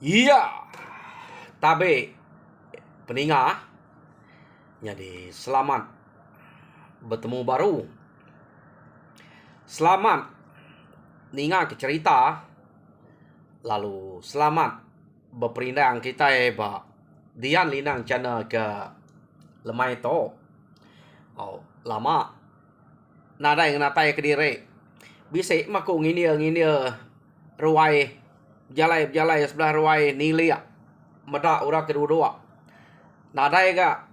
Iya, tabe peningah. Jadi selamat bertemu baru. Selamat ninga ke cerita. Lalu selamat berperindang kita ba dian linang channel ke lemai to. Oh, lama. Nada yang natai ke diri. Bisa maku ngini ruai jalai sebelah ruai nilia. Meda ura kedua. Nada ga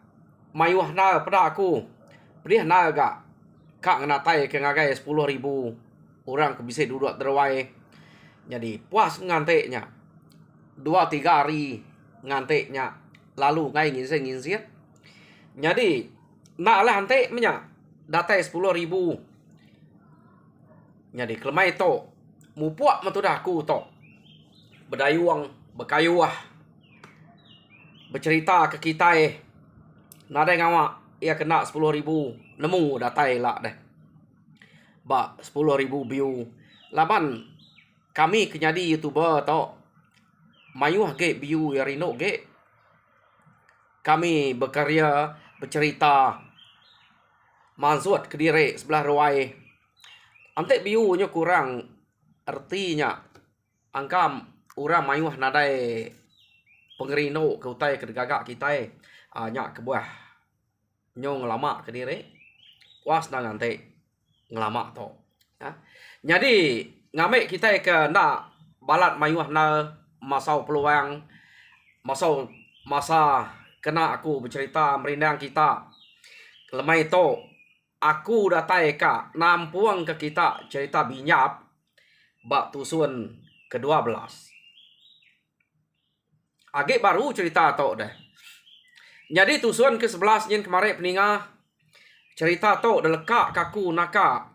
mayuh na pada aku. Pedih na ga kak natai ke ngagai 10.000 orang ke bisa duduk terwai. Jadi puas nganteknya 2-3 hari nganteknya. Lalu ngai nginsit. Jadi nak lah hantek menya datai 10.000. Jadi kelemai to mupuak matudah aku to berdayuang berkayuah bercerita ke kita nada ngawa ia kena 10.000 nemu datai lah deh ba 10.000 view laban kami kenyadi youtuber to mayuh ge view ya rino ge kami berkarya bercerita mansuat ke diri sebelah ruai ante view nya kurang artinya angkam orang mayuh nadai pengerino ke utai ke gagak kita nyak ke buah nyong lama ke diri puas na ngante ngelama to ya. Jadi ngamek kita ke na balat mayuh na masau peluang masa kena aku bercerita merindang kita lemai to aku datai ka nampuang ke kita cerita binyap bak tusun ke-12 agak baru cerita to deh. Jadi tusun ke-11 nyen kemarin peningah cerita to delekak kaku naka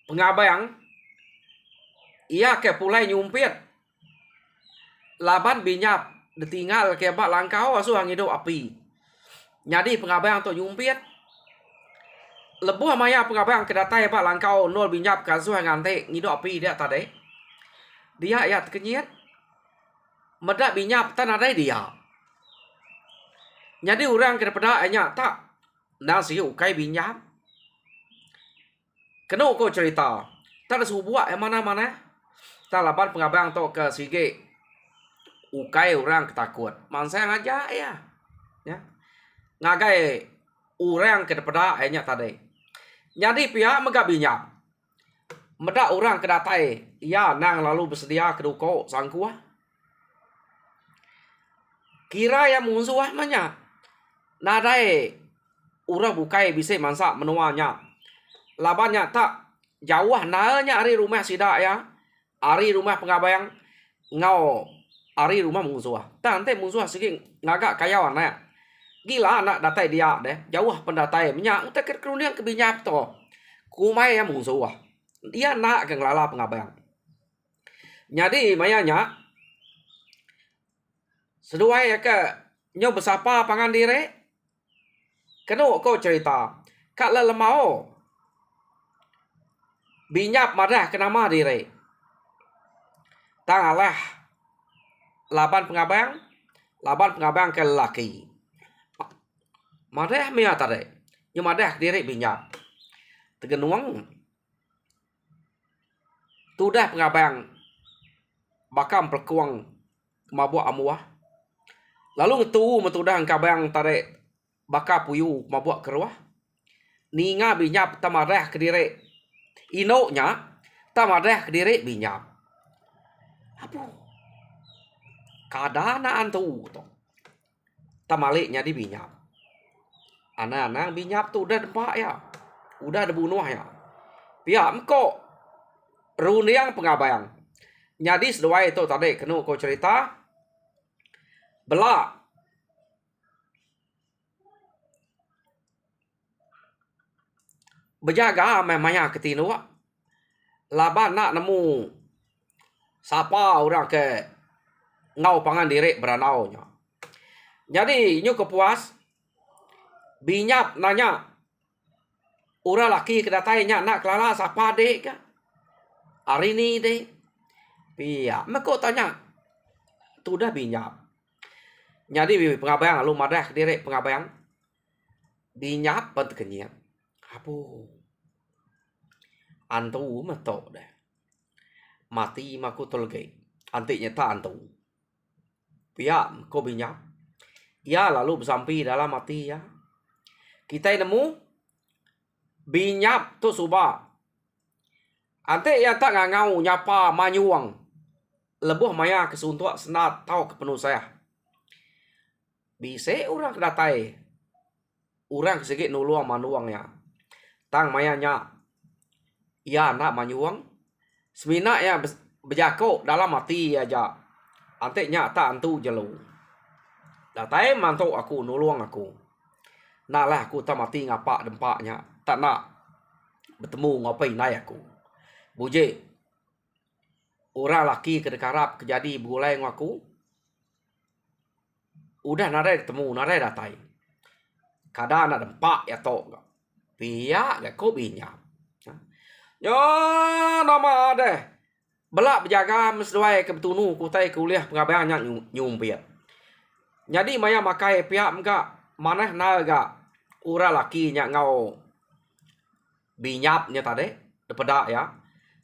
pengabayang ia ke pulai nyumpit laban binyap ditinggal ke bak langkau asuh hidup api. Jadi pengabayang to nyumpit lebuh maya pengabayang kedatai bak langkau nol binyap kasuh ngante hidup api dia tadi. Dia ya kenyit medak binyap tan ada dia. Jadi orang kepada anya tak nasi ukai binyap. Kena ko cerita. Tak ada subuak yang mana-mana. Tak lapan pengabayang to ke sige ukai orang ketakut. Mansaya aja ya. Ya. Ngagai orang kepada anya tadi. Jadi pihak megak binyap. Medak orang kedatai ya nang lalu bersedia keduko sangkuah. Kira yang musuh manya. Nadai orang bukai bisa mansak menuanya. Labannya tak jauh nanya ari rumah sida ya. Ari rumah pengabayang ngau ari rumah musuh. Tante musuh segi ngagak kayawan ya. Gila anak datai dia deh. Jauh pendatai menya utak kerunian kebinyap to. Kumai yang musuh. Dia nak ke ngelala pengabayang. Jadi mayanya seduai ya ke nyo besapa pangan diri. Kena ko cerita. Kak lelemau. Binyap madah kenama diri. Tangalah. Laban pengabayang ke lelaki. Madah mia tadi. Nyo madah diri binyap. Tegenuang. Tudah pengabayang bakam pelkuang mabuk amuah. Lalu ngetu metudah kabayang tarik baka puyu mabuk keruah. Ninga binyap tamadah ke diri. Inoknya tamadah ke diri binyap. Apa? Kadanaan tu. Tamaliknya di binyap. Anak-anak binyap tu udah dempak ya. Udah dibunuh ya. Pihak mko runiang pengabayang. Jadi seduai itu tadi kena ko cerita. Belak. Berjaga memangnya ketinu. Laban nak nemu. Siapa orang ke ngau pangan diri beranau nya. Jadi nyu kepuas. Binyap nanya. Orang laki kedatainya nak kelala siapa dek ke. Hari ni dek. Pia, meko tanya. Tu dah binyap. Jadi pengabayang lu madah direk pengabayang. Binyap pat kenyap. Apu. Antu metok dah. Mati maku tolge. Antiknya tak antu. Pia, ko binyap. Ya lalu bersampai dalam mati ya. Kita nemu binyap tu subah. Ante ya tak ngau nyapa manyuang. Lebuh maya kesuntuk senat tahu ke penuh saya. Bisa orang kedatai. Orang kesigit nuluang manuangnya. Tang mayanya. Ya nak manyuang. Semina ya berjakok dalam mati aja. Ante nya tak antu jelu. Datai mantuk aku nuluang aku. Naklah aku tak mati ngapak dempaknya. Tak nak bertemu ngapain naik aku. Buje. Orang laki kedekarap kejadi bergulai dengan aku. Udah narai ketemu, narai datai. Kadang nak dempak ya tok. Pihak gak kau binyap. Ya nama deh. Belak berjaga mesduai ke betunu kutai kuliah pengabayang nyumpir. Jadi maya makai pihak enggak maneh na gak ura laki nya ngau binyapnya tadi depada ya.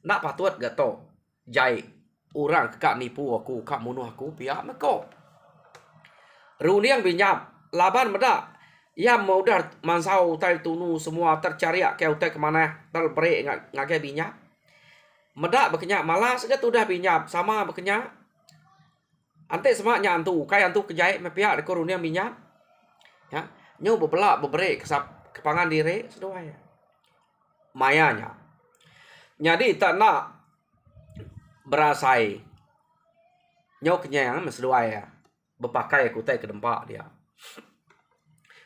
Nak patut gak to. Jai orang kak nipu aku, kak munuh aku pihak meko. Runiang binyap laban meda. Ya mau dah mansau tai tunu semua tercariak ke utai kemana terbreak ngagai binyap. Meda berkenyak malas ke tu dah binyap sama berkenyak. Ante semaknya antu, kai antu kejai me pihak de runiang binyap. Ya, nyu bebelak bebrek kesap kepangan diri sedoai. Mayanya. Jadi tak nak berasai nyok kenyang mesduai ya. Berpakai kutai ke dempak dia.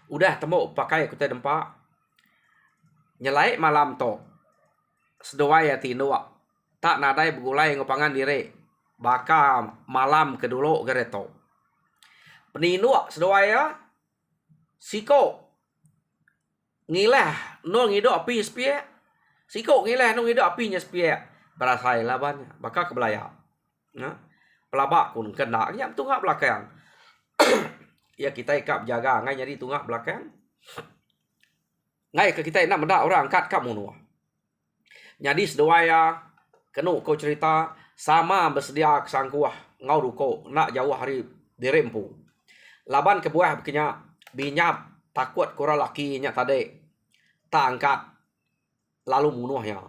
Udah temu pakai kutai dempak. Nyelai malam to. Seduai ya tinua. Tak nadai bergulai ngopangan diri. Baka malam kedulu gereto. Peninua seduai ya. Siko. Ngilah no ngido api spie. Siko ngilah no ngido api nya spie. Berasai labannya. Baka kebelaya. Nah. Pelabak kun kena. Nyam tunggak belakang. Ya kita ikap jaga. Ngai jadi tunggak belakang. Ngai ke kita nak mendak orang angkat kap munuh. Jadi seduaya. Kenu kau cerita. Sama bersedia kesangkuah. Ngau ruko. Nak jauh hari dirempu. Laban kebuah berkenya. Binyap. Takut kurang laki nya tadi. Tak angkat. Lalu munuhnya.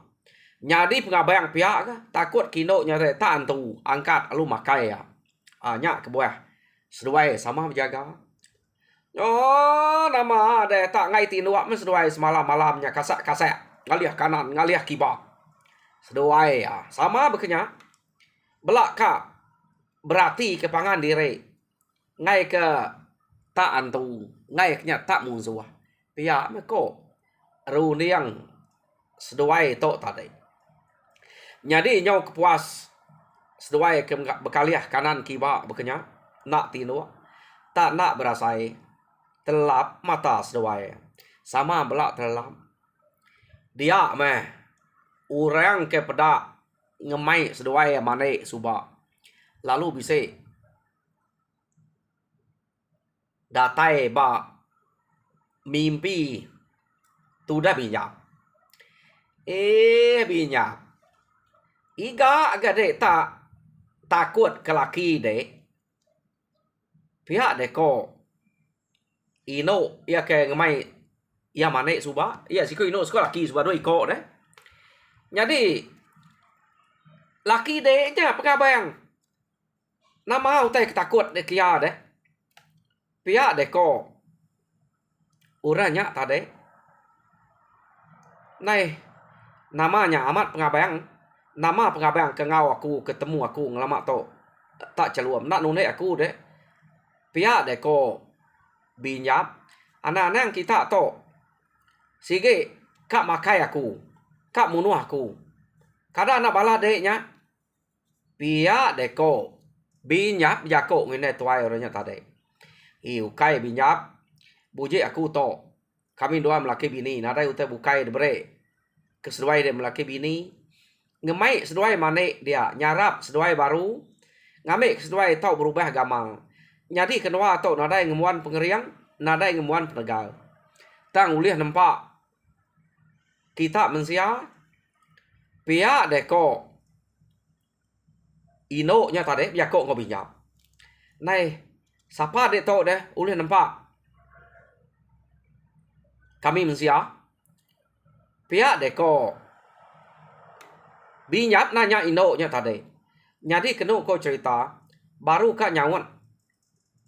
Jadi pengabayang pihak ke. Takut kino nya tak antu. Angkat lalu makai ya. Nyak kebuah. Seduai sama berjaga. Oh nama ada tak ngai tinuak men seduai semalam malamnya kasak-kasak. Ngaliah kanan, ngaliah kibak. Seduai ya. Sama berkenya. Belak kak. Berarti kepangan diri. Ngai ke tak antu. Ngai kenya tak musuh. Pihak meko. Runiang seduai tok tadi. Jadi nyau kepuas. Seduai ke berkaliah kanan kibak berkenya. Nak tinuak. Tak nak berasai. Telap mata seduai. Sama belak telap. Dia meh. Orang ke pedak. Ngemai seduai manik subak. Lalu bisa. Datai ba. Mimpi. Tu dah binyap. Binyap. Iga agak dek tak. Takut ke laki dek. Pihak dek ko. Ino. Ia ke ngemai. Ia manik subak. Ia siko ino siko laki subak do iko dek. Jadi. Laki dek nya pengabayang. Nama utai ketakut dek kia dek. Pihak dek ko. Uranya tadi. Nai. Namanya amat pengabayang. Nama pengabayang ke ngau aku. Ketemu aku ngelamak to. Tak celuam. Nak nunek aku dek. Pihak dek ko. Binyap. Anak-anak kita to. Sige. Kak makai aku. Kak munuh aku. Kadang anak bala deknya. Pihak dek ko. Binyap jako ngene tuai orangnya tadi. Ukai binyap. Bujik aku to. Kami dua melaki bini. Nadai utai bukai debre. Keseduai dia melaki bini. ngemai sesuai manik dia nyarap sesuai baru ngamik sesuai tau berubah gamang jadi kenua tau nadai ngemuan pengeriang nadai ngemuan penegal tang ulih nampak kita mensia pihak deko ino nya tadi biar kok ngobi nyap nay siapa dek tau deh ulih nampak kami mensia pihak deko binyap nanya ino nya tadi jadi kena kau cerita baru kak nyawan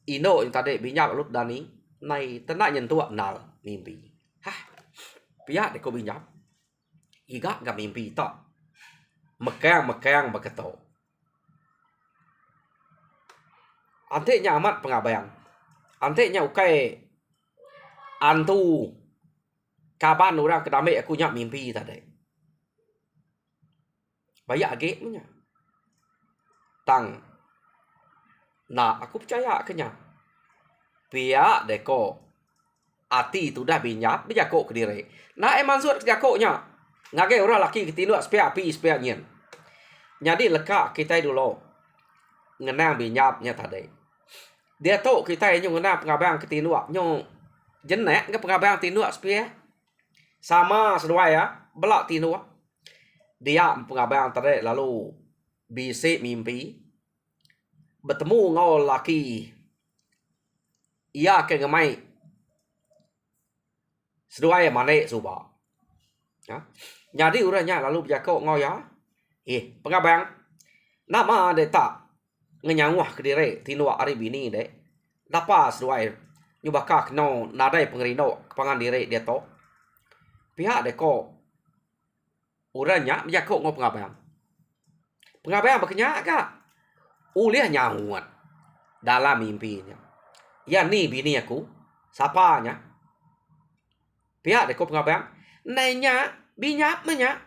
ino yang tadi binyap lut dani nay tenak nyentuh nal mimpi hah pihak deko binyap iga gak mimpi tak mekang beketo ante nya amat pengabayang ante nya ukai antu kaban orang kedame aku nyak mimpi tadi banyak age nya tang nah aku percaya kenya pihak deko ati tu dah binyap bijako kediri nah maksud jakonya ngage orang laki ketinu spia api spia nyen jadi leka kita dulu ngenang binyapnya tadi dia tahu kita yang ngenang pengabang ketinu nyo jenek ke pengabang tinu spia sama sedua ya belak tinu dia pengabang tadi lalu bisik mimpi bertemu ngau laki ia ke ngemai sedua ya manik suba ya jadi urangnya lalu bijako ngau ya pengabang nama de tak ngenyangwah kediri tinu ari bini de dapa sedua nyubaka no nadai pengerino kepangan diri dia to pihak de ko urangnya bijako ngau pengabang berkenyak kak ulih nyawat dalam mimpinya ya ni bini aku sapanya pihak de ko pengabang nanya binyap menya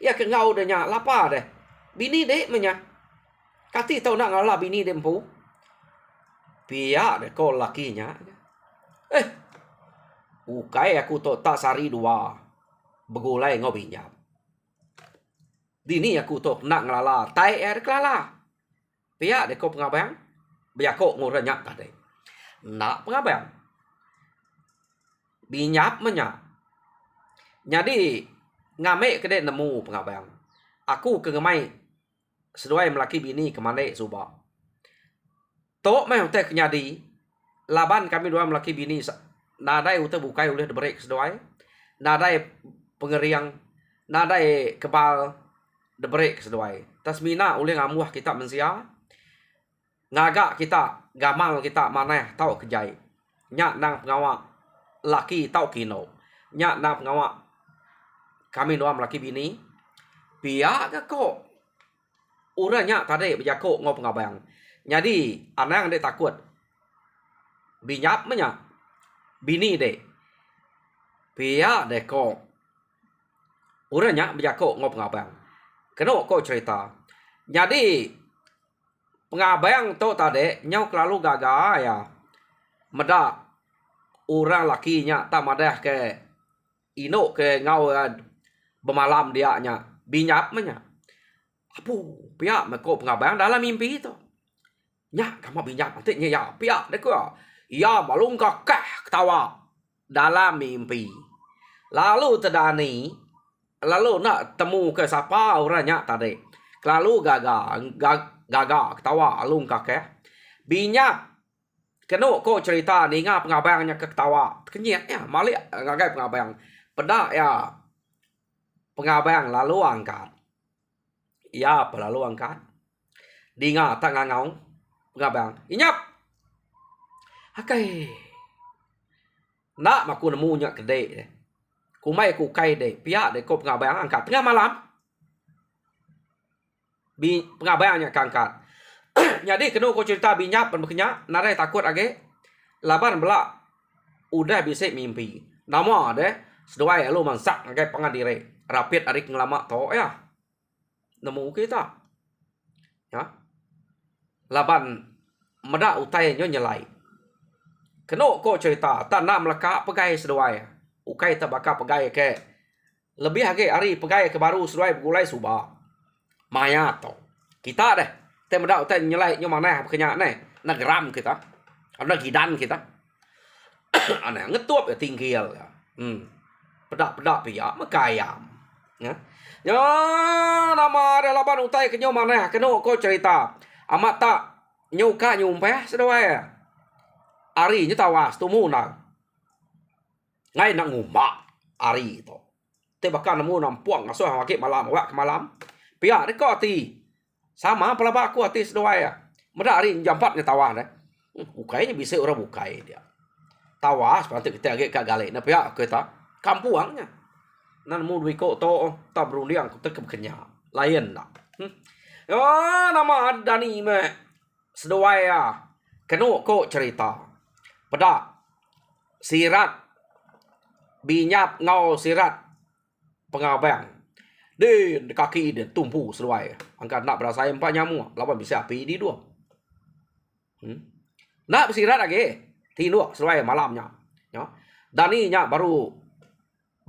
ya ke ngau de nya lapa deh bini de menya kati tau nak ngalah bini de empu pihak de ko lakinya ukai aku to tak sari dua begulai ngau binyap dini aku to nak ngalala tai air kelala pihak de ko pengabang biako nguranyak tadi nak pengabang binyap menya jadi ngame kede nemu pengabang aku ke ngemai seduai melaki bini kemana suba tok meh teh kenyadi laban kami dua melaki bini nadai ute bukai oleh debrek seduai nadai pengeriang nadai kebal debrek seduai tasmina oleh ngamuah kita mensia ngagak kita gamal kita mana tau kejai nyak nang pengawak laki tau kino nyak nang pengawak kami dua melaki bini pihak ke kok urangnya tadi bijako ngau pengabang jadi anang de takut binyap menya bini de pihak de kok urangnya bijako ngau pengabang kena kok cerita jadi pengabang tu tadi nyau kelalu gagal ya meda orang lakinya tak madah ke ino ke ngau bermalam dia nya binyap menya apu pihak meko pengabang dalam mimpi itu nya kamu binyap nanti ya pihak deko ya balung kakak ketawa dalam mimpi lalu tedani lalu nak temu ke siapa orangnya tadi lalu gagal ketawa alung kakek binyap kena ko cerita ni ngah pengabangnya ketawa kenyek ya malik ngagai pengabang pedak ya pengabang lalu angkat ya lalu angkat dinga tak ngangau pengabang inyap akai nak maku nemu nya gede kumai ku kai de pihak de ko pengabang angkat tengah malam pengabangnya angkat jadi kena ko cerita binyap berkenyak narai takut age laban belak udah bisa mimpi nama de seduai lu mangsak age pangan dire rapid arik ngelama to ya nemu kita ya laban meda utai nyo nyelai kena ko cerita tak nak melaka pegai seduai ukai tabaka pegai ke lebih lagi hari pegai ke baru sesuai gulai subah maya to kita deh tem dak tem nyelai nyo mana kenya ne nagram kita ana gidan kita ana ngetup ya tinggal ya pedak pia makayam ya yo nama ada laban utai kenyo mana keno ko cerita amat tak nyuka nyumpeh sedoai ari nyo tawas tumu na ngai nak ngumba ari to te bakal nemu nampuang ngaso hake malam wak malam pia de ko ti sama pelaba aku hati sedoai ya medak ari jam 4 nya tawas deh ukainya bisa orang bukai dia tawas pantai kita agak kat galek na pia kita kampuangnya nan mu dui ko to ta berundiang kita kenya lain nak yo nama dani me sedoai ya keno ko cerita pada sirat binyap ngau sirat pengabang di kaki dia tumpu seluai angkat nak berasa empat nyamuk lawan bisa api di dua nak bersirat lagi tino seluai malamnya ya dani nya baru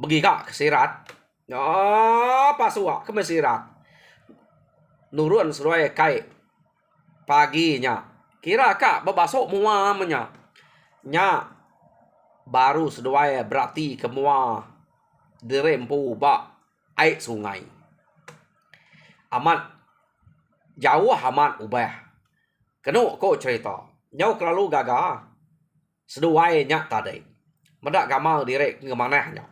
begiga ke sirat ya pasua ke sirat nurun seluai kai paginya kira kak bebasok muamnya nya baru seduai berarti kemua dirempu bak air sungai amat jauh amat ubah keno ko cerita nyau kelalu gaga seduai nyak tadi medak gamal direk ke mana nya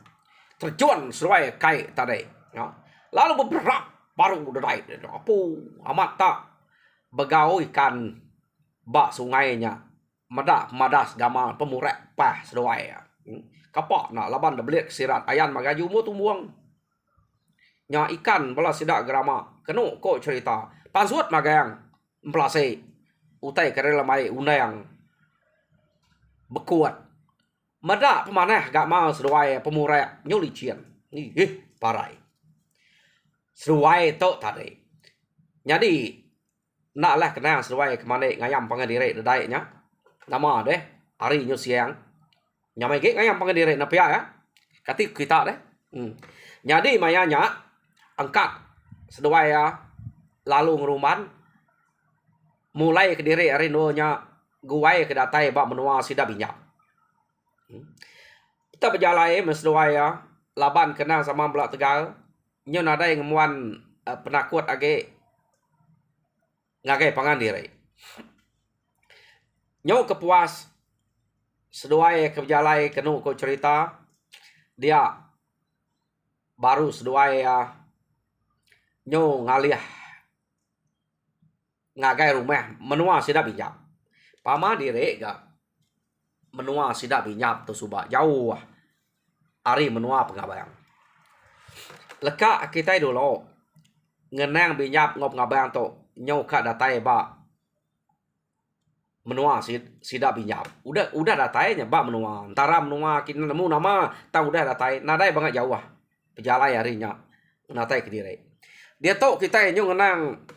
terjun seduai kai tadi ya lalu beberapa baru derai apa amat tak begau ikan bak sungainya medak madas gamal pemurek pah seduai ya kapak nak laban dah belit sirat ayan magayu mu tumbuang nya ikan bala sidak grama keno ko cerita pansuat magang pelase utai kerela mai unang bekuat medak pemanah gak mau seduai pemurek nyuli cian ni parai seduai tok tadi jadi naklah kenang seduai kemana ngayam pangadire dedai nya nama deh hari nyo siang nyamai ke ngayam pangadire na pia ya kati kita deh jadi mayanya angkat seduai ya lalu ngeruman mulai ke diri arindo nya guai ke datai ba menua sida binyak kita berjalai mesduai ya laban kenang sama belak tegal nyo nadai ngemuan penakut age ngagai pangandire nyo kepuas seduai ke berjalai kenu ko cerita dia baru seduai ya nyo ngalih ngagai rumah menua sida binyak pama dire ga menua sida binyak tu subak jauh ari menua pengabayang leka kita dulu ngenang binyak ngop ngabayang tu nyau ka datai ba menua sida binyak udah datainya ba menua antara menua kita nemu nama tahu udah datai nadai banget jauh pejalai harinya natai ke dire dia tahu kita nyau ngenang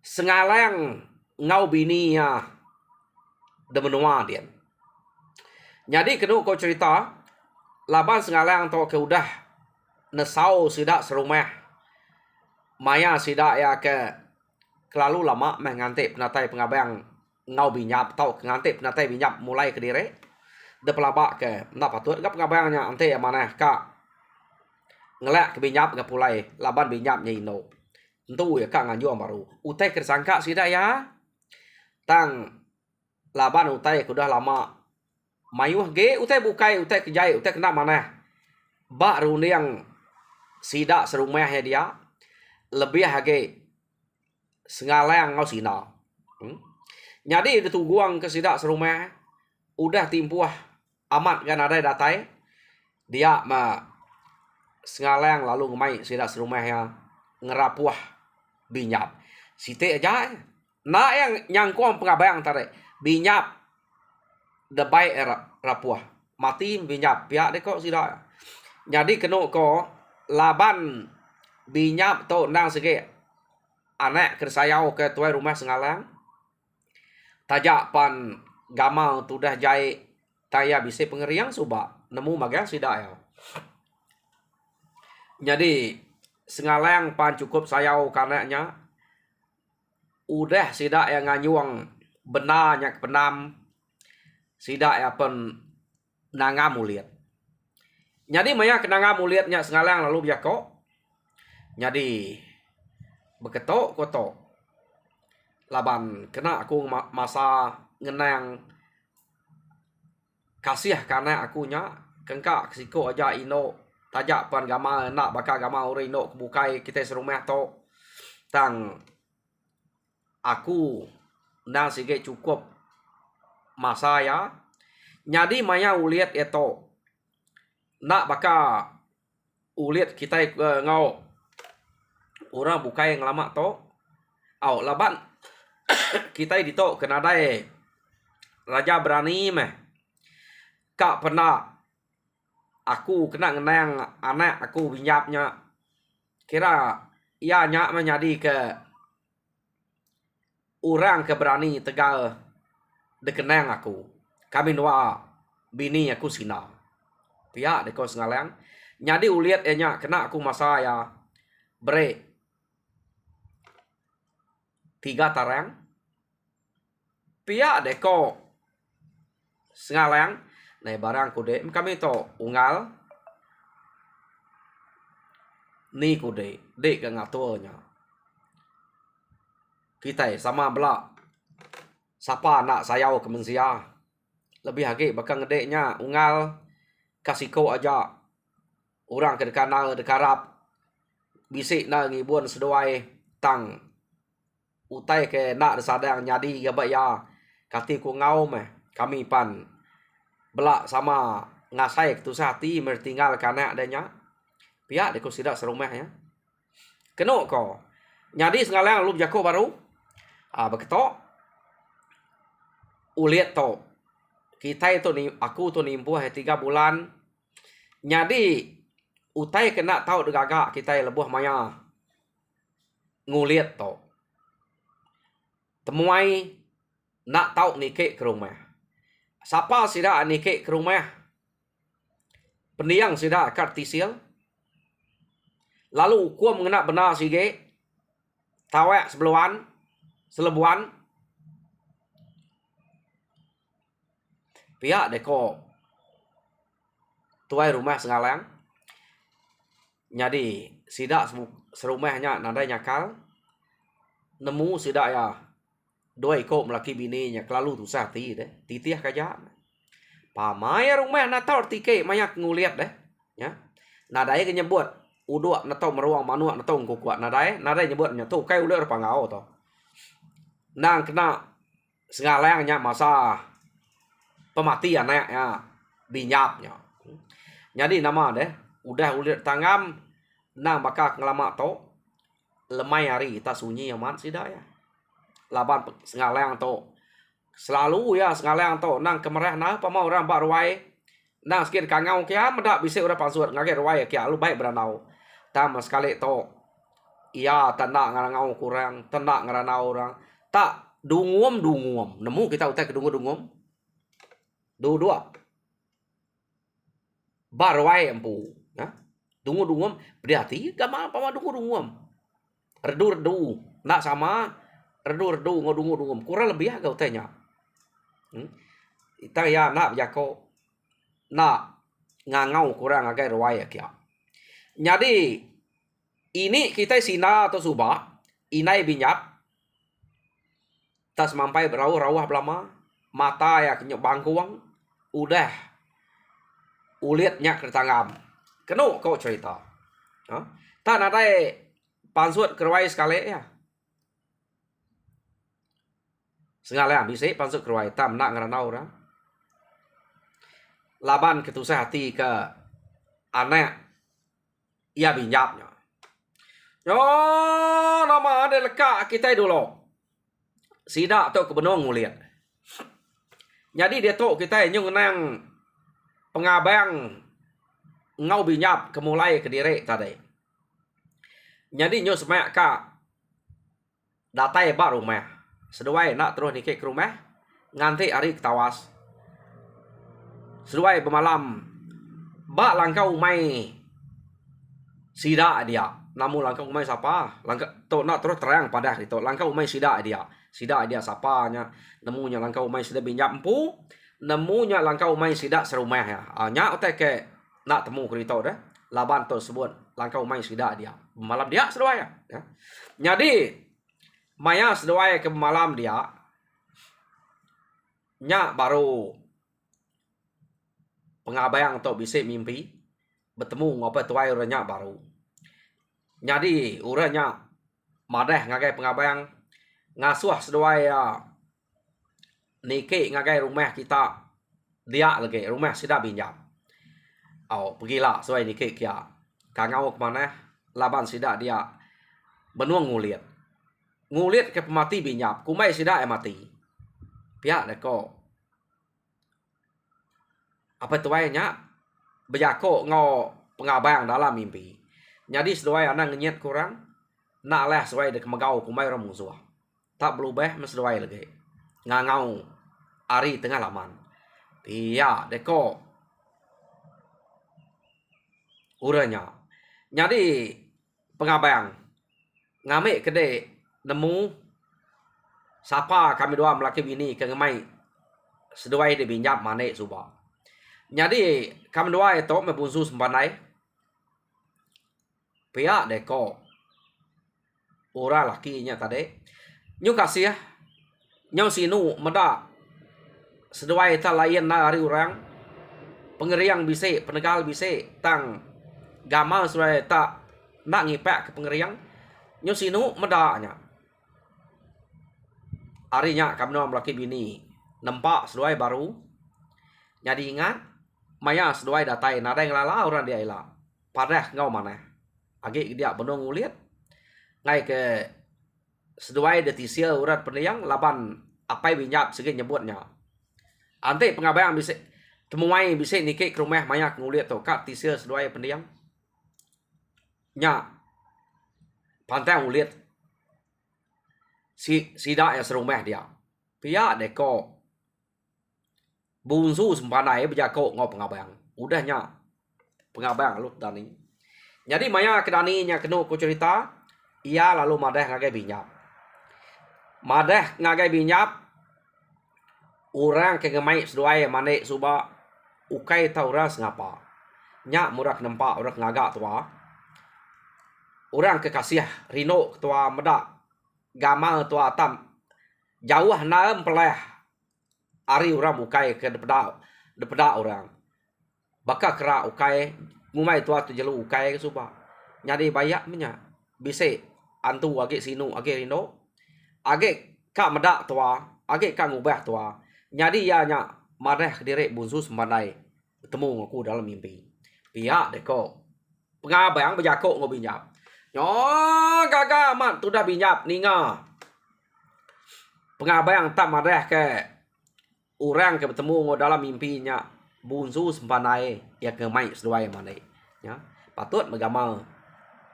sengalang ngau bini ya de menua dia jadi kenu kau cerita laban sengalang to ke udah nesau sidak serumah maya sidak ya ke kelalu lama mengantik penatai pengabayang ngau binyap tau ngantik penatai binyap mulai ke dire de pelabak ke nak patut gap pengabayangnya ante mana ka ngelak ke binyap ke pulai laban binyap nyino tentu ya kak nganju baru utai kersangka sida ya tang laban utai kudah lama mayuh ge utai bukai utai kejai utai kena mana bak yang sida serumah ya dia lebih hage sengalang ngau sina jadi itu guang ke sida serumah udah timpuah amat kan ada datai dia ma sengalang lalu ngemai sida serumah ya ngerapuah binyap site aja na yang nyangkuang pengabayang tadi binyap debai rapuah mati binyap pihak de kok sida jadi keno ko laban binyap to nang sege anak kersayau ke tuai rumah sengalang tajak pan gamal tu dah jai taya bisa pengeriang suba nemu magang sidak ya. Jadi sengaleng pan cukup sayau karenanya udah sidak yang nganyuang benarnya penam sidak ya pen nangam uliat. Jadi maya kenangam uliatnya sengaleng lalu biako. Jadi beketok kotok laban kena aku masa ngenang kasih karena akunya kengkak siko aja ino tajak pan gama nak bakal gama ore ino kebukai kita serumah to tang aku nang sige cukup masa ya jadi maya uliat itu nak bakal uliat kita ngau orang bukai yang lama to au laban kita di to kena dai raja berani meh kak pernah aku kena ngenang anak aku binyapnya kira ia nyak menjadi ke orang keberani tegal dekenang aku kami dua bini aku sina pihak deko sengaleng jadi uliat enya kena aku masa ya bre 3 tarang pihak deko sengaleng nah barang kude kami to unggal ni kude dek ke ngatunya kita sama belak siapa nak sayau ke mensia lebih haki bakal ngedeknya unggal kasiko aja orang ke dekanal dekarap bisik na ngibun seduai tang utai ke nak sadang nyadi gabak ya kati ku ngau meh kami pan belak sama ngasai ketusah hati mertinggal kanak adanya pihak deko sidak serumah ya keno ko nyadi sengaleng lu jako baru beketok uliat to kita itu nih aku tuh nimpuh 3 bulan nyadi utai kena tahu degagak kita lebuh maya nguliat to temuai nak tahu nike ke rumah siapa sidak nike ke rumah pendiang sidak kartisil lalu ku mengenak benar sige tawek selebuan pihak deko tuai rumah sengaleng jadi sidak serumahnya nadai nyakal nemu sidak ya 2 ikut melaki bininya kelalu tu sati deh titiah kaja pamaya rumah natau tike mayak nguliat deh ya nadai ke nyebut uduk natau meruang manuak natau kuat nadai nyebut nyatu kai ulir pangau to nang kena sengalengnya masa pematian ya binyapnya jadi nama deh udah ulir tangam nang bakal ngelama to lemai hari kita sunyi aman sidak ya laban sengaleng to selalu ya sengaleng to nang kemerah nah pamau orang bak ruai nang sikit kangau kia mendak bisa udah pansuat ngake ruai kia lu baik beranau tam sekali to iya tanda ngarangau kurang tanda ngaranau orang tak dungum nemu kita utai ke dungum dua barwai empu ya dungum berarti gama pama dungum redu nak sama redu ngodungum kurang lebih agak utanya kita ya nak jako nak ngangau kurang agak ruai kia jadi ini kita sina atau subah inai binyap tas mampai berawah belama mata ya kenyok bangkuang udah uliatnya kertangam keno kau cerita tak nadai pansuat keruai sekali ya sengaleng bisa pansut keruai tam nak ngeranau orang laban ketusah hati ke anak ia binyapnya yo nama ada lekak kita dulu sidak tu kebenong nguliat jadi dia tu kita nyung nang pengabang ngau binyap kemulai ke diri tadi jadi nyo semak ka datai ba rumah seduai nak terus nikah ke rumah nganti hari ketawas seduai bermalam Ba langkau umai sida dia. Namun langkau umai siapa? Langkau to nak terus terang pada itu. Langkau umai sida dia. Sida dia siapanya? Nemunya langkau umai sida binjam empu. Nemunya langkau umai sida serumah ya. Nya otak ke nak temu kerita dah. Laban tersebut langkau umai sida dia. Malam dia sedua ya. Jadi maya sedua ke malam dia. Nya baru pengabayang atau bisik mimpi bertemu ngapa tuai uranya baru. Jadi uranya madeh ngagai pengabayang ngasuh seduai niki ngagai rumah kita dia lagi rumah sida binjam. Pergilah sesuai niki kia. Kangau kemana laban sida dia benuang ngulit. Ngulit ke pemati binjam. Kumai sida mati. Pihak deko. Apa tuainya berjako ngau pengabayang dalam mimpi. Jadi seduai anak ngenyet kurang nak leh sesuai dek megau kumai orang musuh. Tak berubah mesduai lagi. Ngangau ari tengah laman. Iya deko uranya. Jadi pengabayang ngamik kede nemu siapa kami doa melaki bini ke ngemai seduai de binjam manek suba. Jadi kami doa itu membunsu sembanai. Pihak deko ora lakinya tadi. Nyu kasih ya. Nyu sinu meda seduai ta lain na hari orang. Pengeriang bise, penegal bise tang gamal seduai tak nak ngipek ke pengeriang. Nyu sinu meda nya. Harinya kami doa melaki bini nampak seduai baru. Jadi ingat maya seduai datai nada yang lala orang dia ila. Padah ngau mana. Agi dia benar nguliat. Ngai ke seduai detisia urat pendiang laban apa binjap segi nyebutnya. Ante pengabayang bisa temuai bisa niki ke rumah maya nguliat tu kat tisia seduai pendiang. Nya pantai nguliat sida yang serumah dia. Pihak deko bunsu sempanai berjako ngau pengabayang. Udahnya pengabayang lu dani. Jadi maya kedaninya kenu ku cerita, ia lalu madeh ngagai binyap. Madeh ngagai binyap, orang ke ngemai seduai manek suba, ukai tau orang sengapa. Nyak murak nempak orang ngagak tua. Orang kekasih rino tua medak, gamal tua tam. Jauh naem peleh. Ari orang ukai ke depedak orang. Baka kera ukai ngumai tua tu jelu ukai ke suba. Nyadi bayak menya. Bise antu age sinu age rino. Age kak medak tua, age kak ngubah tua. Nyadi ya nya mareh direk bunsu sembanai. Bertemu aku dalam mimpi. Pihak deko. Pengabayang berjako ngobinyap. Nyo gaga mat tu dah binyap ninga. Pengabayang tak mareh ke orang ke bertemu dalam mimpinya. Bunsu sempanai ya ke mai seduai manai ya patut megamal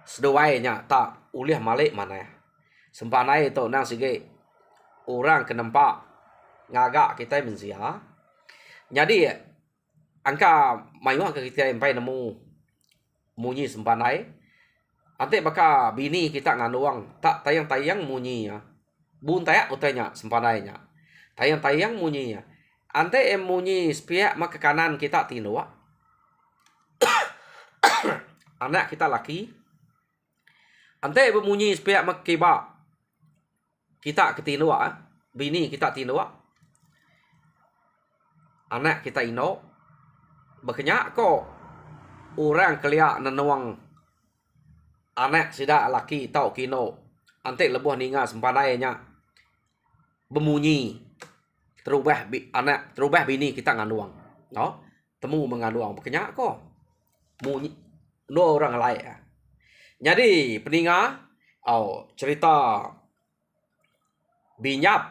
seduai nya tak ulih malik mana sempanai tu nang sige orang ke nampak ngagak kita mensia. Jadi angka mayuh ke kita sampai nemu munyi sempanai ante baka bini kita nganuang tak tayang-tayang munyi ya bun tayak utanya sempanai nya tayang-tayang munyi ya. Ante munyi sepiak mak ke kanan kita tinua. Anak kita laki. Ante bermunyi sepiak mak kiba. Kita ke tinua. Bini kita tinua. Anak kita ino. Berkenyak ko. Orang keliak nenuang. Anak sida laki tau kino. Ante lebuh ninga sempadainya. Bermunyi. Terubah anak terubah bini kita nganuang no temu menganuang berkenyak ko munyi no orang lain ya. Jadi peninga cerita binyap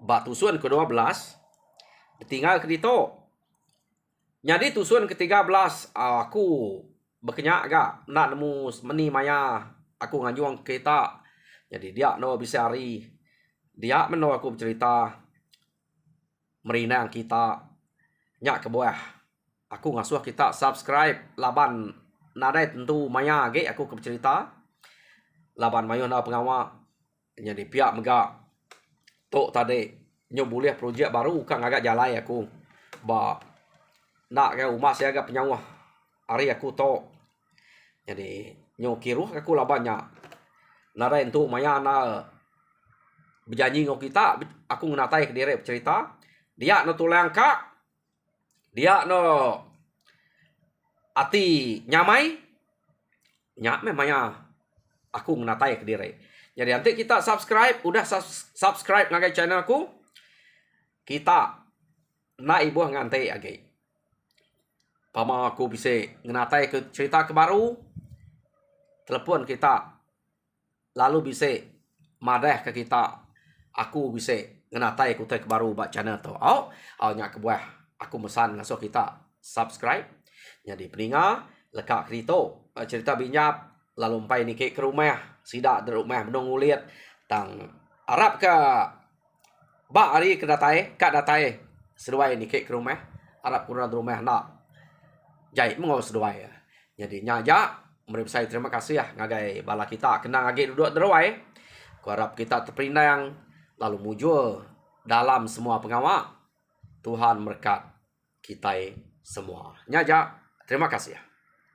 bak tusuan ke-12 tinggal ke dito. Jadi tusuan ke-13 aku berkenyak agak nak nemu meni maya aku ngajuang kita. Jadi dia no bisa hari dia meno aku bercerita merinang kita nyak ke buah aku ngasuh kita subscribe laban nadai tentu maya age aku ke cerita laban mayo na pengawa jadi pihak mega tok tadi nyo boleh projek baru kan agak jalai aku ba nak ke rumah saya agak penyawah hari aku tok jadi nyo kiruh aku labannya nadai tentu maya na berjanji ngau kita aku ngenatai ke diri cerita dia no tulang kak dia no ati nyamai nyak memangnya aku menatai ke diri. Jadi nanti kita subscribe, udah subscribe ngagai channel aku. Kita naik buah ngantai agai. Pama aku bisa ngenatai ke cerita ke baru. Telepon kita lalu bisa madah ke kita. Aku bisa ngenatai ke baru buat channel tu. Nyak ke buah aku mesan ngasuh kita subscribe. Jadi peninga lekak krito cerita binyap lalu empai ni ke rumah sidak di rumah menung uliat tang Arab ke ba hari ke datai kat datai seduai ni ke rumah Arab kurang rumah nak jai mengau seduai jadi nyaja meri saya terima kasih ya ngagai bala kita kenang agi duduk deruai ku harap kita terpinang lalu mujur dalam semua pengawak Tuhan berkat kita semua nyaja terima kasih ya.